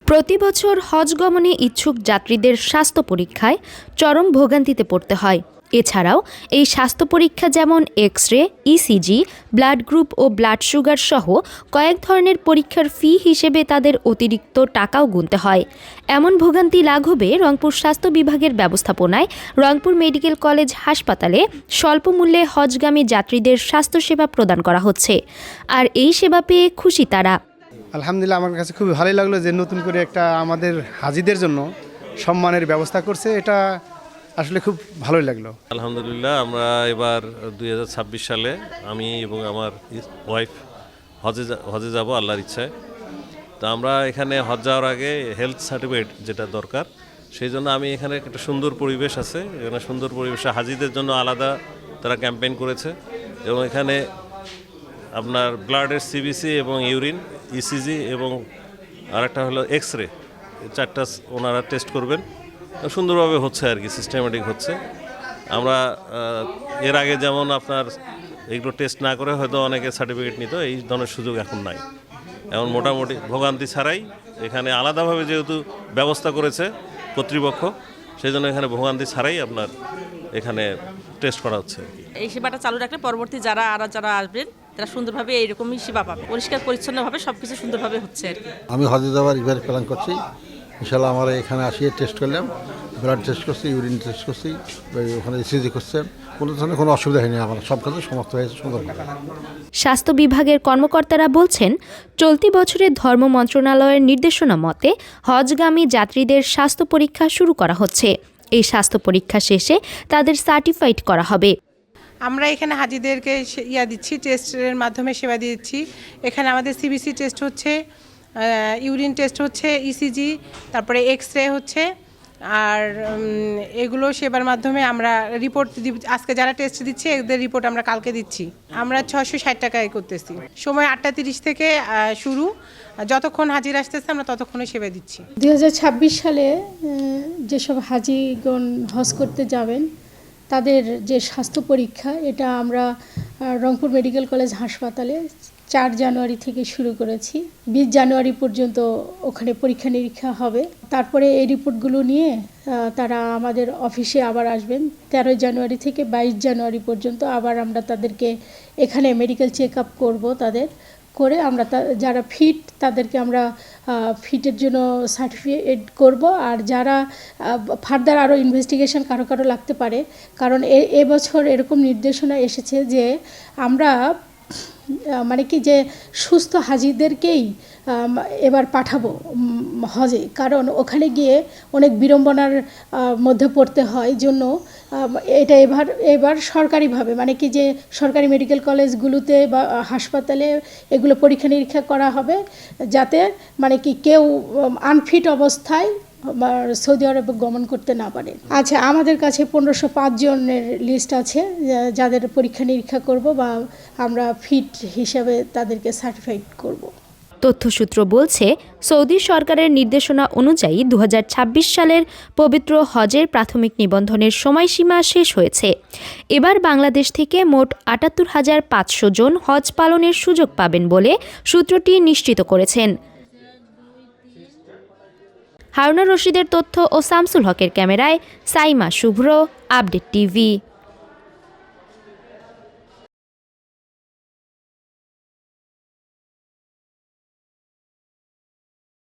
প্রতি বছর হজ গমনে ইচ্ছুক যাত্রীদের স্বাস্থ্য পরীক্ষায় চরম ভোগান্তিতে পড়তে হয়। এছাড়াও এই স্বাস্থ্য পরীক্ষা যেমন এক্স-রে, ইসিজি, ব্লাড গ্রুপ ও ব্লাড সুগার সহ কয়েক ধরনের পরীক্ষার ফি হিসেবে তাদের অতিরিক্ত টাকাও গুনতে হয়। এমন ভোগান্তি লাঘবে রংপুর স্বাস্থ্য বিভাগের ব্যবস্থাপনায় রংপুর মেডিকেল কলেজ হাসপাতালে স্বল্প মূল্যে হজগামী যাত্রীদের স্বাস্থ্যসেবা প্রদান করা হচ্ছে। আর এই সেবা পেয়ে খুশি তারা। আলহামদুলিল্লাহ, আমার কাছে খুবই ভালোই লাগলো যে নতুন করে একটা আমাদের হাজিদের জন্য সম্মানের ব্যবস্থা করছে। এটা আসলে খুব ভালোই লাগলো। আলহামদুলিল্লাহ, আমরা এবার 2026 সালে আমি এবং আমার ওয়াইফ হজে যাব আল্লাহর ইচ্ছায়। তো আমরা এখানে হজ যাওয়ার আগে হেলথ সার্টিফিকেট যেটা দরকার, সেই জন্য আমি এখানে একটা সুন্দর পরিবেশ আছে, এখানে সুন্দর পরিবেশে হাজিদের জন্য আলাদা তারা ক্যাম্পেইন করেছে এবং এখানে আপনার ব্লাডের সিবিসি এবং ইউরিন, ইসিজি এবং আরেকটা হলো এক্স-রে, চারটা ওনারা টেস্ট করবেন। সুন্দরভাবে হচ্ছে আর কি, সিস্টেমেটিক হচ্ছে। আমরা এর আগে যেমন আপনার এগুলো টেস্ট না করে হয়তো অনেকে সার্টিফিকেট নিত, এই ধরনের সুযোগ এখন নাই। এখন মোটামুটি ভোগান্তি ছাড়াই এখানে আলাদাভাবে যেহেতু ব্যবস্থা করেছে কর্তৃপক্ষ, সেই জন্য এখানে ভোগান্তি ছাড়াই আপনার এখানে টেস্ট করা হচ্ছে। এই সেবাটা চালু রাখলে পরবর্তী যারা আসবেন তারা সুন্দরভাবে এইরকমই সেবা পাবে, পরিষ্কার পরিচ্ছন্নভাবে সবকিছু সুন্দরভাবে হচ্ছে আর কি। আমি হজে যাওয়ার এবার প্ল্যান করছি। ইনশাল্লাহ আমরা এখানে আসিয়ে টেস্ট করলাম, ব্লাড টেস্ট করছি, ইউরিন টেস্ট করছি, ওখানে ইসিজি করছেন, কোনো ধরনের কোনো অসুবিধা হয়নি। আমার সব কাজে সমাপ্ত হয়েছে সুন্দরভাবে। স্বাস্থ্য বিভাগের কর্মকর্তারা বলছেন, চলতি বছরে ধর্ম মন্ত্রণালয়ের নির্দেশনা মতে হজগামী যাত্রীদের স্বাস্থ্য পরীক্ষা শুরু করা হচ্ছে। এই স্বাস্থ্য পরীক্ষা শেষে তাদের সার্টিফাইড করা হবে। আমরা এখানে হাজিদেরকে দিচ্ছি, টেস্টের মাধ্যমে সেবা দিচ্ছি। এখানে আমাদের সিবিসি টেস্ট হচ্ছে, ইউরিন টেস্ট হচ্ছে, ইসিজি, তারপরে এক্স-রে হচ্ছে। আর এগুলো সেবার মাধ্যমে আমরা রিপোর্ট আজকে যারা টেস্ট দিচ্ছে এদের রিপোর্ট আমরা কালকে দিচ্ছি। আমরা 660 টাকায় করতেছি। সময় 8:30 থেকে শুরু, যতক্ষণ হাজির আসতেছে আমরা ততক্ষণে সেবা দিচ্ছি। 2026 সালে যেসব হাজিগণ হজ করতে যাবেন তাদের যে স্বাস্থ্য পরীক্ষা, এটা আমরা রংপুর মেডিকেল কলেজ হাসপাতালে 4 জানুয়ারি থেকে শুরু করেছি। 20 জানুয়ারি পর্যন্ত ওখানে পরীক্ষা নিরীক্ষা হবে। তারপরে এই রিপোর্টগুলো নিয়ে তারা আমাদের অফিসে আবার আসবেন। 13 জানুয়ারি থেকে 22 জানুয়ারি পর্যন্ত আবার আমরা তাদেরকে এখানে মেডিকেল চেক আপ করবো। তাদের করে আমরা যারা ফিট তাদেরকে আমরা ফিটের জন্য সার্টিফিকেট করব। আর যারা ফার্দার আরও ইনভেস্টিগেশন কারো লাগতে পারে, কারণ এবছর এরকম নির্দেশনা এসেছে যে আমরা মানে কি যে সুস্থ হাজিদেরকেই এবার পাঠাবো হজে, কারণ ওখানে গিয়ে অনেক বিড়ম্বনার মধ্যে পড়তে হয়। জন্য এটা এবার সরকারিভাবে মানে কি যে সরকারি মেডিকেল কলেজগুলোতে বা হাসপাতালে এগুলো পরীক্ষা নিরীক্ষা করা হবে, যাতে মানে কি কেউ আনফিট অবস্থায় সৌদি আরবে গমন করতে না পারে। আচ্ছা, আমাদের কাছে 1505 জনের লিস্ট আছে যাদের পরীক্ষা নিরীক্ষা করব বা আমরা ফিট হিসাবে তাদেরকে সার্টিফাইড করব। তথ্যসূত্র বলছে, সৌদি সরকারের নির্দেশনা অনুযায়ী 2026 সালের পবিত্র হজের প্রাথমিক নিবন্ধনের সময়সীমা শেষ হয়েছে। এবার বাংলাদেশ থেকে মোট ৭৮,৫০০ জন হজ পালনের সুযোগ পাবেন বলে সূত্রটি নিশ্চিত করেছেন। হারুনা রশিদের তথ্য ও শামসুল হকের ক্যামেরায় সাইমা শুভ্র, আপডেট টিভি।